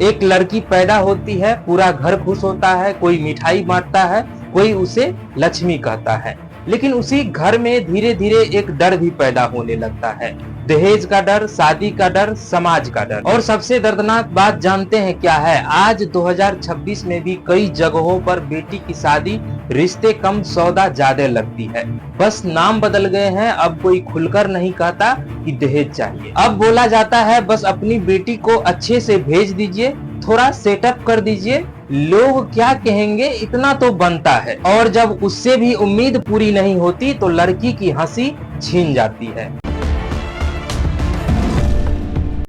एक लड़की पैदा होती है, पूरा घर खुश होता है, कोई मिठाई बांटता है, कोई उसे लक्ष्मी कहता है। लेकिन उसी घर में धीरे धीरे एक डर भी पैदा होने लगता है, दहेज का डर, शादी का डर, समाज का डर। और सबसे दर्दनाक बात जानते हैं क्या है? आज 2026 में भी कई जगहों पर बेटी की शादी रिश्ते कम सौदा ज्यादा लगती है। बस नाम बदल गए हैं, अब कोई खुलकर नहीं कहता कि दहेज चाहिए। अब बोला जाता है बस अपनी बेटी को अच्छे से भेज दीजिए, थोड़ा सेटअप कर दीजिए, लोग क्या कहेंगे इतना तो बनता है। और जब उससे भी उम्मीद पूरी नहीं होती तो लड़की की हंसी छीन जाती है।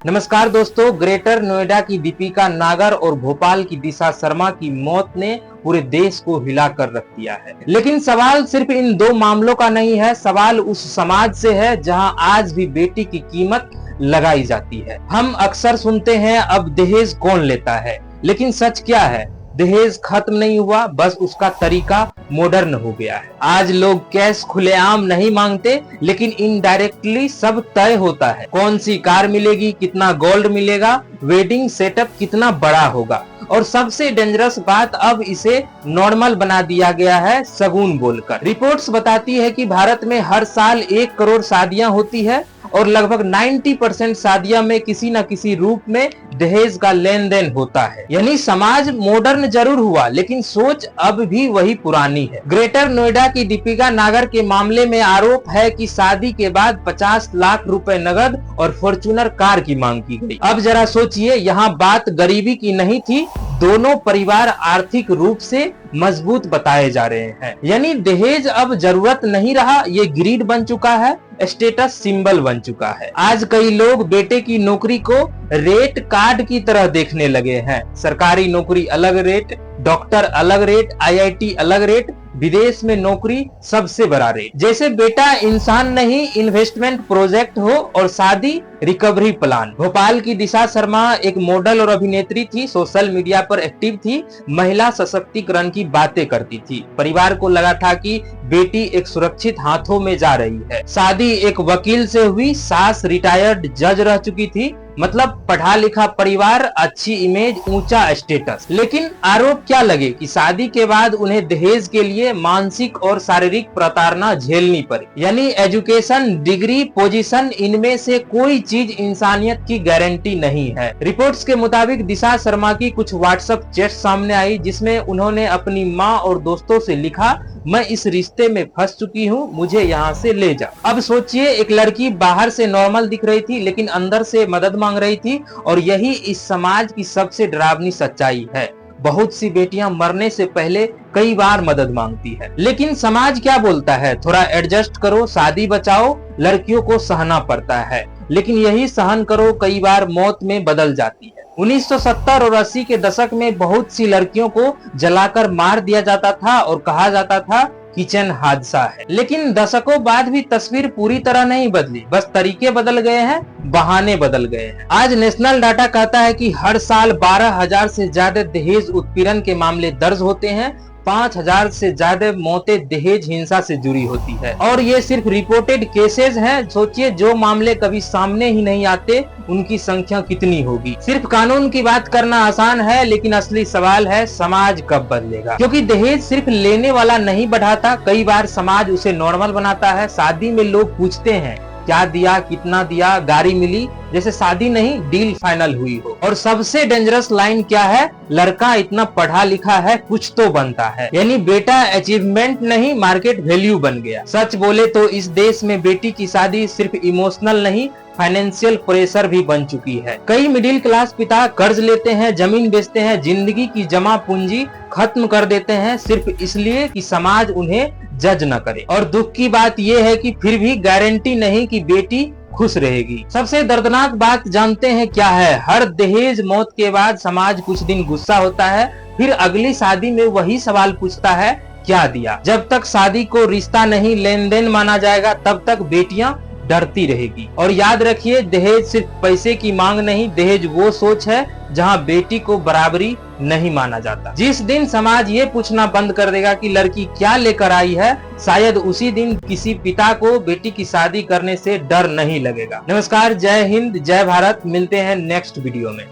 नमस्कार दोस्तों, ग्रेटर नोएडा की दीपिका नागर और भोपाल की दिशा शर्मा की मौत ने पूरे देश को हिला कर रख दिया है। लेकिन सवाल सिर्फ इन दो मामलों का नहीं है, सवाल उस समाज से है जहां आज भी बेटी की कीमत लगाई जाती है। हम अक्सर सुनते हैं अब दहेज कौन लेता है, लेकिन सच क्या है? दहेज खत्म नहीं हुआ, बस उसका तरीका मॉडर्न हो गया है। आज लोग कैश खुलेआम नहीं मांगते, लेकिन इनडायरेक्टली सब तय होता है। कौन सी कार मिलेगी, कितना गोल्ड मिलेगा, वेडिंग सेटअप कितना बड़ा होगा। और सबसे डेंजरस बात, अब इसे नॉर्मल बना दिया गया है शगुन बोलकर। रिपोर्ट्स बताती है कि भारत में हर साल 1 करोड़ शादियां होती है और लगभग 90% शादियों में किसी न किसी रूप में दहेज का लेन देन होता है। यानी समाज मॉडर्न जरूर हुआ, लेकिन सोच अब भी वही पुरानी है। ग्रेटर नोएडा की दीपिका नागर के मामले में आरोप है कि शादी के बाद 50 लाख रुपए नगद और फॉर्च्यूनर कार की मांग की गई। अब जरा सोचिए, यहाँ बात गरीबी की नहीं थी, दोनों परिवार आर्थिक रूप से मजबूत बताए जा रहे हैं। यानी दहेज अब जरूरत नहीं रहा, ये ग्रीड बन चुका है, स्टेटस सिंबल बन चुका है। आज कई लोग बेटे की नौकरी को रेट कार्ड की तरह देखने लगे हैं। सरकारी नौकरी अलग रेट, डॉक्टर अलग रेट, IIT अलग रेट, विदेश में नौकरी सबसे बड़ा रेट। जैसे बेटा इंसान नहीं, इन्वेस्टमेंट प्रोजेक्ट हो और शादी रिकवरी प्लान। भोपाल की दिशा शर्मा एक मॉडल और अभिनेत्री थी, सोशल मीडिया पर एक्टिव थी, महिला सशक्तिकरण की बातें करती थी। परिवार को लगा था कि बेटी एक सुरक्षित हाथों में जा रही है। शादी एक वकील से हुई, सास रिटायर्ड जज रह चुकी थी, मतलब पढ़ा लिखा परिवार, अच्छी इमेज, ऊंचा स्टेटस। लेकिन आरोप क्या लगे कि शादी के बाद उन्हें दहेज के लिए मानसिक और शारीरिक प्रताड़ना झेलनी पड़ी। यानी एजुकेशन, डिग्री, पोजीशन, इनमें से कोई चीज इंसानियत की गारंटी नहीं है। रिपोर्ट्स के मुताबिक दिशा शर्मा की कुछ व्हाट्सएप चैट सामने आई, जिसमें उन्होंने अपनी मां और दोस्तों से लिखा, मैं इस रिश्ते में फंस चुकी हूँ, मुझे यहाँ से ले जा। अब सोचिए, एक लड़की बाहर से नॉर्मल दिख रही थी, लेकिन अंदर से मदद मांग रही थी। और यही इस समाज की सबसे डरावनी सच्चाई है। बहुत सी बेटियां मरने से पहले कई बार मदद मांगती है, लेकिन समाज क्या बोलता है? थोड़ा एडजस्ट करो, शादी बचाओ। लड़कियों को सहना पड़ता है, लेकिन यही सहन करो कई बार मौत में बदल जाती है। 1970 और 80 के दशक में बहुत सी लड़कियों को जलाकर मार दिया जाता था और कहा जाता था किचन हादसा है। लेकिन दशकों बाद भी तस्वीर पूरी तरह नहीं बदली, बस तरीके बदल गए हैं, बहाने बदल गए हैं। आज नेशनल डाटा कहता है कि हर साल 12,000 से ज्यादा दहेज उत्पीड़न के मामले दर्ज होते हैं, 5,000 से ज्यादा मौतें दहेज हिंसा से जुड़ी होती है। और ये सिर्फ रिपोर्टेड केसेस हैं। सोचिए, जो मामले कभी सामने ही नहीं आते उनकी संख्या कितनी होगी। सिर्फ कानून की बात करना आसान है, लेकिन असली सवाल है समाज कब बदलेगा। क्योंकि दहेज सिर्फ लेने वाला नहीं बढ़ाता, कई बार समाज उसे नॉर्मल बनाता है। शादी में लोग पूछते हैं क्या दिया, कितना दिया, गाड़ी मिली, जैसे शादी नहीं डील फाइनल हुई हो। और सबसे डेंजरस लाइन क्या है? लड़का इतना पढ़ा लिखा है, कुछ तो बनता है। यानी बेटा अचीवमेंट नहीं, मार्केट वैल्यू बन गया। सच बोले तो इस देश में बेटी की शादी सिर्फ इमोशनल नहीं, फाइनेंशियल प्रेशर भी बन चुकी है। कई मिडिल क्लास पिता कर्ज लेते हैं, जमीन बेचते हैं, जिंदगी की जमा पूंजी खत्म कर देते हैं, सिर्फ इसलिए कि समाज उन्हें जज न करे। और दुख की बात यह है कि फिर भी गारंटी नहीं कि बेटी खुश रहेगी। सबसे दर्दनाक बात जानते हैं क्या है? हर दहेज मौत के बाद समाज कुछ दिन गुस्सा होता है, फिर अगली शादी में वही सवाल पूछता है, क्या दिया? जब तक शादी को रिश्ता नहीं लेन देन माना जाएगा, तब तक बेटियां डरती रहेगी। और याद रखिए, दहेज सिर्फ पैसे की मांग नहीं, दहेज वो सोच है जहां बेटी को बराबरी नहीं माना जाता। जिस दिन समाज ये पूछना बंद कर देगा कि लड़की क्या लेकर आई है, शायद उसी दिन किसी पिता को बेटी की शादी करने से डर नहीं लगेगा। नमस्कार, जय हिंद, जय भारत। मिलते हैं नेक्स्ट वीडियो में।